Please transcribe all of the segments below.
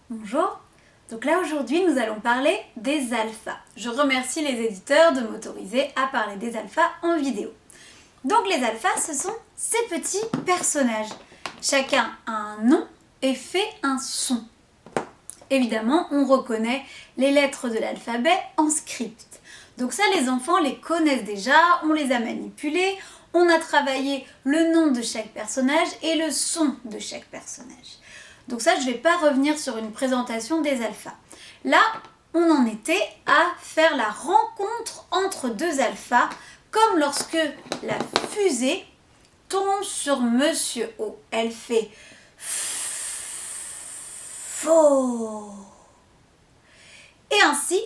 Bonjour, donc là aujourd'hui nous allons parler des alphas. Je remercie les éditeurs de m'autoriser à parler des alphas en vidéo. Donc les alphas, ce sont ces petits personnages. Chacun a un nom et fait un son. Évidemment, on reconnaît les lettres de l'alphabet en script. Donc ça, les enfants les connaissent déjà, on les a manipulés, on a travaillé le nom de chaque personnage et le son de chaque personnage. Donc ça, je ne vais pas revenir sur une présentation des alphas. Là, on en était à faire la rencontre entre deux alphas, comme lorsque la fusée tombe sur Monsieur O. Elle fait faux. Et ainsi,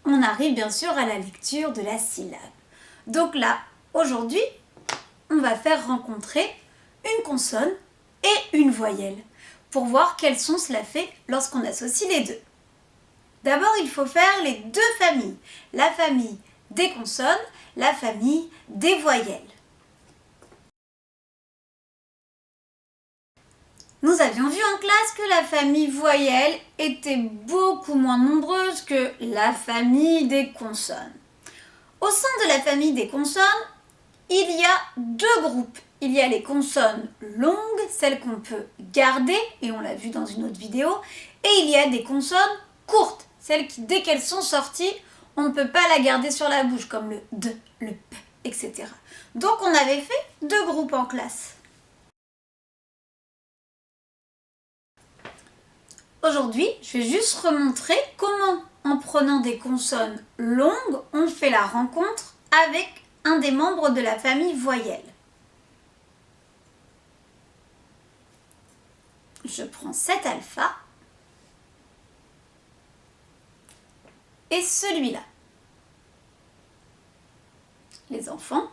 on arrive bien sûr à la lecture de la syllabe. Donc là, aujourd'hui, on va faire rencontrer une consonne et une voyelle pour voir quel son cela fait lorsqu'on associe les deux. D'abord, il faut faire les deux familles. La famille des consonnes, la famille des voyelles. Nous avions vu en classe que la famille voyelle était beaucoup moins nombreuse que la famille des consonnes. Au sein de la famille des consonnes, il y a deux groupes. Il y a les consonnes longues, celles qu'on peut garder, et on l'a vu dans une autre vidéo, et il y a des consonnes courtes, celles qui, dès qu'elles sont sorties, on ne peut pas la garder sur la bouche, comme le D, le P, etc. Donc on avait fait deux groupes en classe. Aujourd'hui, je vais juste remontrer comment, en prenant des consonnes longues, on fait la rencontre avec un des membres de la famille voyelle. Je prends cet alpha et celui-là. Les enfants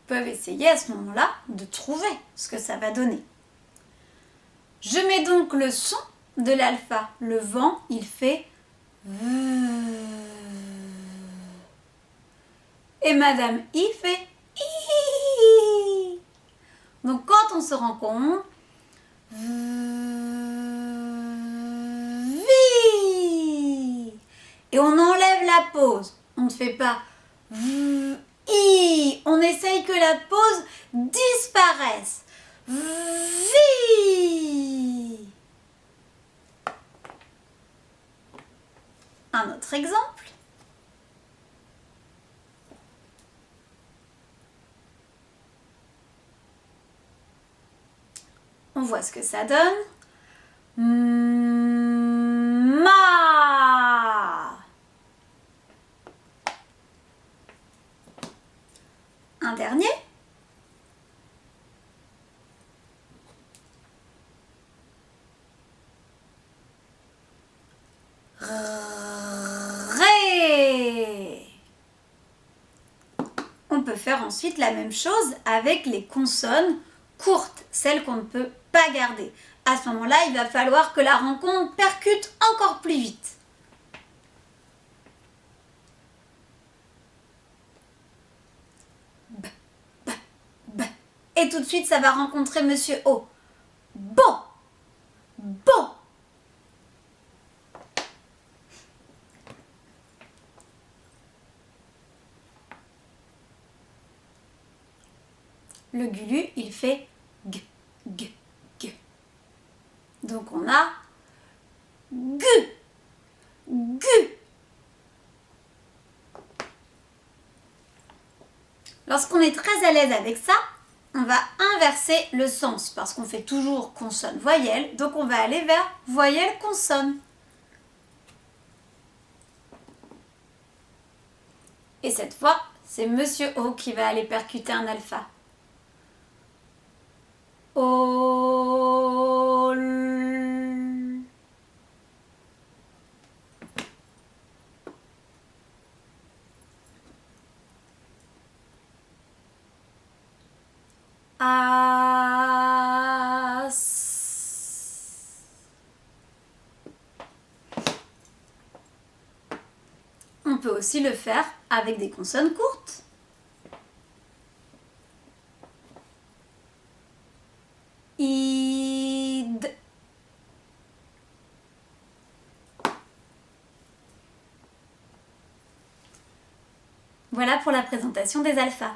peuvent essayer à ce moment-là de trouver ce que ça va donner. Je mets donc le son de l'alpha. Le vent, il fait et Madame I fait I. Donc quand on se rend compte, et on enlève la pause. On ne fait pas I. On essaye que la pause disparaisse. Un autre exemple. On voit ce que ça donne. Ma. Un dernier. Ré. On peut faire ensuite la même chose avec les consonnes courtes, celles qu'on ne peut pas garder. À ce moment-là, il va falloir que la rencontre percute encore plus vite. B, b, b. Et tout de suite, ça va rencontrer Monsieur O. Bon, bon. Le gulu, il fait g, g, g. Donc on a gu, gu. Lorsqu'on est très à l'aise avec ça, on va inverser le sens parce qu'on fait toujours consonne-voyelle, donc on va aller vers voyelle-consonne. Et cette fois, c'est Monsieur O qui va aller percuter un alpha. O. A. On peut aussi le faire avec des consonnes courtes. Id. Voilà pour la présentation des alphas.